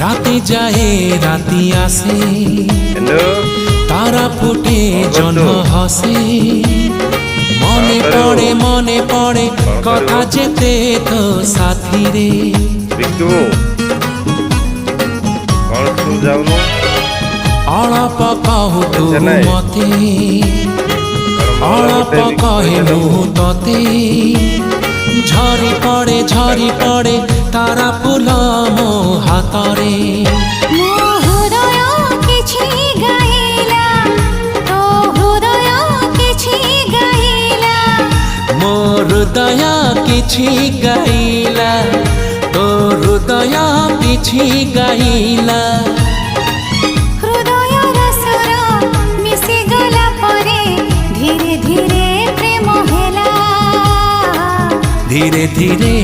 রাতে যায় রাতি আসে, তারা ফুটে জহ্ন হসে। মনে পড়ে কথা যেতে তো সাথী রে। অଳପ କହୁ ତୁ ମତେ, ଅଳପ କହେ ମୁଁ ତତେ। ଝରି ପଡ଼େ ତାରା ଫୁଲ ମୋ ହାତରେ। ମୋ ହୃଦୟ କିଛି ଗାଇଲା, ତୋ ହୃଦୟ କିଛି ଗାଇଲା। ମୋ ହୃଦୟ କିଛି ଗାଇଲା, ତୋ ହୃଦୟ କିଛି ଗାଇଲା। ହୃଦୟର ସ୍ୱର ମିଶିଗଲା ପରେ ଧୀରେ ଧୀରେ ପ୍ରେମ ହେଲା। ଧୀରେ ଧୀରେ